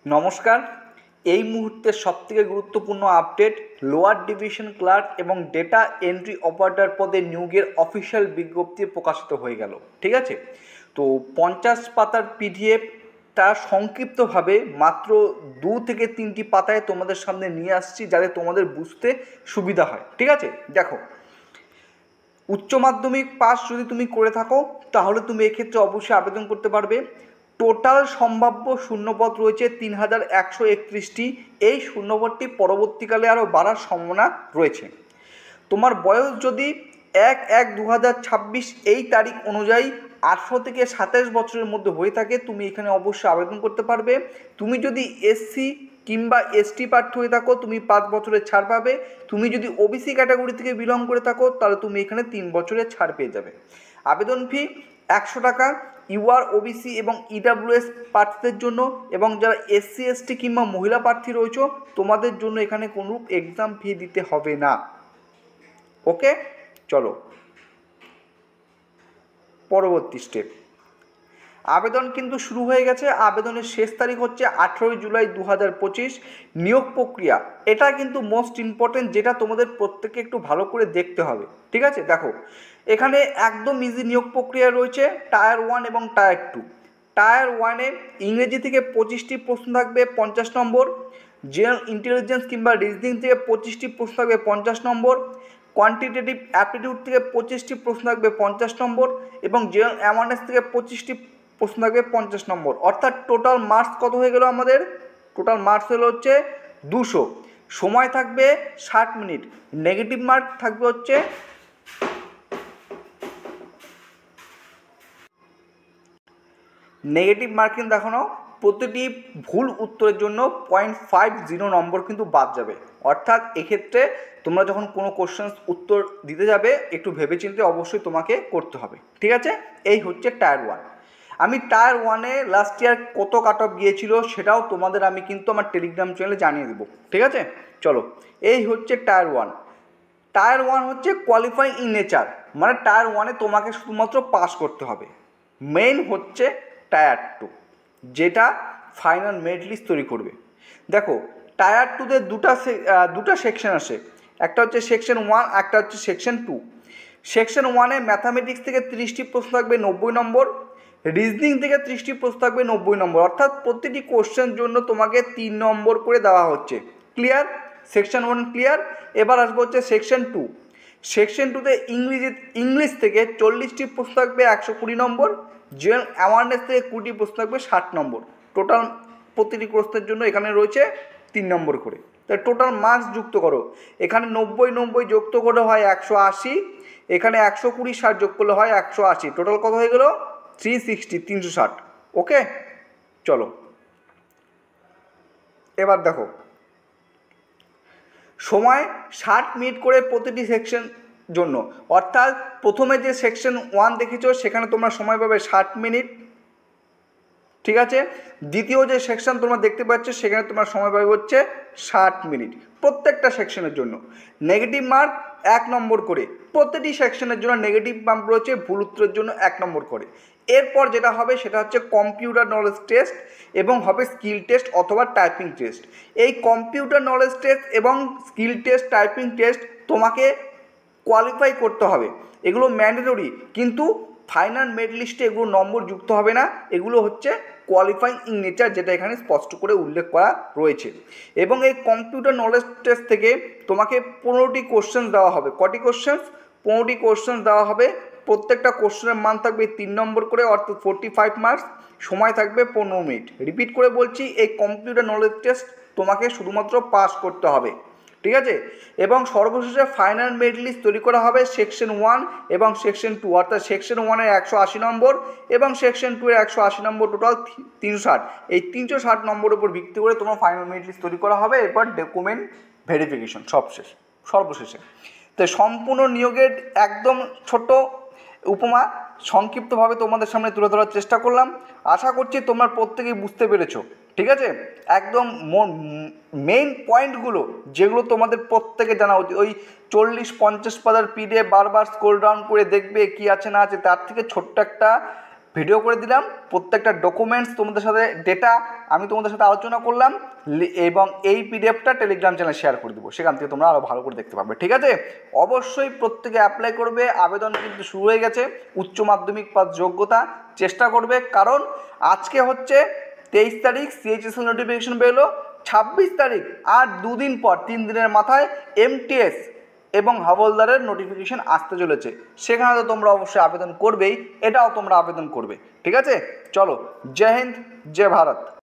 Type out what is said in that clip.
নমস্কার। এই মুহূর্তের সবথেকে গুরুত্বপূর্ণ আপডেট, লোয়ার ডিভিশন ক্লার্ক এবং ডেটা এন্ট্রি অপারেটর পদে নিয়োগের অফিসিয়াল বিজ্ঞপ্তি প্রকাশিত হয়ে গেল। ঠিক আছে, তো 50 পাতার পিডিএফটা সংক্ষিপ্তভাবে মাত্র 2 থেকে 3টি পাতায় তোমাদের সামনে নিয়ে আসছি, যাতে তোমাদের বুঝতে সুবিধা হয়। ঠিক আছে, দেখো, উচ্চ মাধ্যমিক পাস যদি তুমি করে থাকো তাহলে তুমি এক্ষেত্রে অবশ্যই আবেদন করতে পারবে। টোটাল সম্ভাব্য শূন্যপদ রয়েছে 3131টি। এই শূন্যপদটি পরবর্তীকালে আরও বাড়ার সম্ভাবনা রয়েছে। তোমার বয়স যদি 1/1/2026 এই তারিখ অনুযায়ী 18 থেকে 27 বছরের মধ্যে হয়ে থাকে, তুমি এখানে অবশ্যই আবেদন করতে পারবে। তুমি যদি এসসি কিংবা এসটি প্রার্থী হয়ে থাকো, তুমি 5 বছরের ছাড় পাবে। তুমি যদি ওবিসি ক্যাটাগরি থেকে বিলং করে থাকো, তাহলে তুমি এখানে 3 বছরের ছাড় পেয়ে যাবে। আবেদন ফি 100 টাকা ইউআর, ওবিসি এবং ইডাব্লিউএস প্রার্থীদের জন্য, এবং যারা এসসি এসটি কিংবা মহিলা প্রার্থী রয়েছে তোমাদের জন্য এখানে কোনো এক্সাম ফি দিতে হবে না। ওকে, চলো পরবর্তী স্টেপ। আবেদন কিন্তু শুরু হয়ে গেছে। আবেদনের শেষ তারিখ হচ্ছে 18 জুলাই 2025। নিয়োগ প্রক্রিয়া, এটা কিন্তু মোস্ট ইম্পর্টেন্ট, যেটা তোমাদের প্রত্যেককে একটু ভালো করে দেখতে হবে। ঠিক আছে, দেখো, এখানে একদম ইজি নিয়োগ প্রক্রিয়া রয়েছে। টায়ার 1 এবং টায়ার 2। টায়ার 1-এ ইংরেজি থেকে 25টি প্রশ্ন থাকবে 50 নম্বর, জেনারেল ইন্টেলিজেন্স কিংবা রিজনিং থেকে 25টি প্রশ্ন থাকবে 50 নম্বর, কোয়ান্টিটেটিভ অ্যাপটিটিউড থেকে 25টি প্রশ্ন থাকবে 50 নম্বর, এবং জেনারেল অ্যাওয়ারনেস থেকে 25টি প্রশ্ন থাকবে 50 নম্বর। অর্থাৎ টোটাল মার্কস কত হয়ে গেল আমাদের? টোটাল মার্কস হলো হচ্ছে 200। সময় থাকবে 60 মিনিট। নেগেটিভ মার্ক থাকবে হচ্ছে নেগেটিভ মার্কিং দেখানো, প্রতিটি ভুল উত্তরের জন্য 0.50 নম্বর কিন্তু বাদ যাবে। অর্থাৎ এক্ষেত্রে তোমরা যখন কোনো কোশ্চেন্স উত্তর দিতে যাবে একটু ভেবেচিন্তে অবশ্যই তোমাকে করতে হবে। ঠিক আছে, এই হচ্ছে টায়ার 1। আমি টায়ার 1-এ লাস্ট ইয়ার কত কাট অফ গিয়েছিল সেটাও তোমাদের আমি কিন্তু আমার টেলিগ্রাম চ্যানেলে জানিয়ে দেবো। ঠিক আছে, চলো, এই হচ্ছে টায়ার 1। টায়ার 1 হচ্ছে কোয়ালিফাইং ইন নেচার, মানে টায়ার 1-এ তোমাকে শুধুমাত্র পাস করতে হবে। মেইন হচ্ছে টায়ার 2, যেটা ফাইনাল মেরিট লিস্ট তৈরি করবে। দেখো, টায়ার 2-তে দুটা সেকশন আসে। একটা হচ্ছে সেকশন 1, একটা হচ্ছে সেকশন 2। সেকশন 1-এ ম্যাথামেটিক্স থেকে 30টি প্রশ্ন থাকবে 90 নম্বর, রিজনিং থেকে 30টি প্রশ্ন থাকবে 90 নম্বর। অর্থাৎ প্রতিটি কোশ্চেন জন্য তোমাকে 3 নম্বর করে দেওয়া হচ্ছে। ক্লিয়ার? Section 1 clear. এবার আসবো হচ্ছে সেকশন 2। সেকশন 2-তে ইংলিশ থেকে 40টি প্রশ্ন থাকবে 120 নম্বর, জেনারেল অ্যাওয়ারনেস থেকে 20টি প্রশ্ন থাকবে 60 নম্বর। টোটাল প্রতিটি প্রশ্নের জন্য এখানে রয়েছে 3 নম্বর করে। তাই টোটাল মার্কস যুক্ত করো। এখানে 90 যুক্ত করলে হয় 180, এখানে 120 60 যোগ করলে হয় 180। টোটাল কত হয়ে গেল? 360। ওকে, চলো এবার দেখো, সময় 60 মিনিট করে প্রতিটি সেকশন জন্য। অর্থাৎ প্রথমে যে সেকশন 1 দেখেছো সেখানে তোমরা সময় পাবে 60 মিনিট। ঠিক আছে, দ্বিতীয় যে সেকশন তোমরা দেখতে পাচ্ছ সেখানে তোমার সময় পাবে হচ্ছে 60 মিনিট প্রত্যেকটা সেকশনের জন্য। নেগেটিভ মার্ক 1 নম্বর করে, প্রতিটি সেকশনের জন্য নেগেটিভ মার্ক রয়েছে, ভুল উত্তরের জন্য 1 নম্বর করে। এরপর যেটা হবে সেটা হচ্ছে কম্পিউটার নলেজ টেস্ট এবং হবে স্কিল টেস্ট অথবা টাইপিং টেস্ট। এই কম্পিউটার নলেজ টেস্ট এবং স্কিল টেস্ট, টাইপিং টেস্ট তোমাকে কোয়ালিফাই করতে হবে। এগুলো ম্যান্ডেটরি, কিন্তু ফাইনাল মেরিট লিস্টে এগুলো নম্বর যুক্ত হবে না। এগুলো হচ্ছে কোয়ালিফাইং ইন নেচার, যেটা এখানে স্পষ্ট করে উল্লেখ করা রয়েছে। এবং এই কম্পিউটার নলেজ টেস্ট থেকে তোমাকে 15টি কোশ্চেন দেওয়া হবে। কটি কোশ্চেন? 15টি কোশ্চেন দেওয়া হবে। প্রত্যেকটা কোশ্চেনের মান থাকবে 3 নম্বর করে, অর্থাৎ 45 মার্কস। সময় থাকবে 15 মিনিট। রিপিট করে বলছি, এই কম্পিউটার নলেজ টেস্ট তোমাকে শুধুমাত্র পাস করতে হবে। ঠিক আছে, এবং সর্বশেষে ফাইনাল মেরিট লিস্ট তৈরি করা হবে সেকশন 1 এবং সেকশন 2। অর্থাৎ সেকশন 1-এর 180 নম্বর এবং সেকশন 2-এর 180 নম্বর, টোটাল 360। এই 360 নম্বরের উপর ভিত্তি করে তোমার ফাইনাল মেরিট লিস্ট তৈরি করা হবে। এরপর ডকুমেন্ট ভেরিফিকেশন সর্বশেষে। তো সম্পূর্ণ নিয়োগের একদম ছোট উপমা সংক্ষিপ্তভাবে তোমাদের সামনে তুলে ধরার চেষ্টা করলাম। আশা করছি তোমরা প্রত্যেকেই বুঝতে পেরেছো। ঠিক আছে, একদম মেইন পয়েন্টগুলো যেগুলো তোমাদের প্রত্যেকে জানা উচিত। ওই 40-50 পাতার পিডিএফ বারবার স্ক্রল ডাউন করে দেখবে কি আছে না আছে, তার থেকে ছোট্ট একটা ভিডিও করে দিলাম, প্রত্যেকটা ডকুমেন্টস তোমাদের সাথে ডেটা আমি তোমাদের সাথে আলোচনা করলাম, এবং এই পিডিএফটা টেলিগ্রাম চ্যানেলে শেয়ার করে দেবো, সেখান থেকে তোমরা আরও ভালো করে দেখতে পাবে। ঠিক আছে, অবশ্যই প্রত্যেকে অ্যাপ্লাই করবে। আবেদন কিন্তু শুরু হয়ে গেছে। উচ্চ মাধ্যমিক পাস যোগ্যতা চেষ্টা করবে, কারণ আজকে হচ্ছে 23 তারিখ, সিএইচএসএল নোটিফিকেশন বেরোলো 26 তারিখ, আর দুদিন পর 3 দিনের মাথায় এমটিএস এবং হাবলদারের নোটিফিকেশন আসতে চলেছে। সেখানে তো তোমরা অবশ্যই আবেদন করবেই, এটাও তোমরা আবেদন করবে। ঠিক আছে, চলো, জয় হিন্দ, জয় ভারত।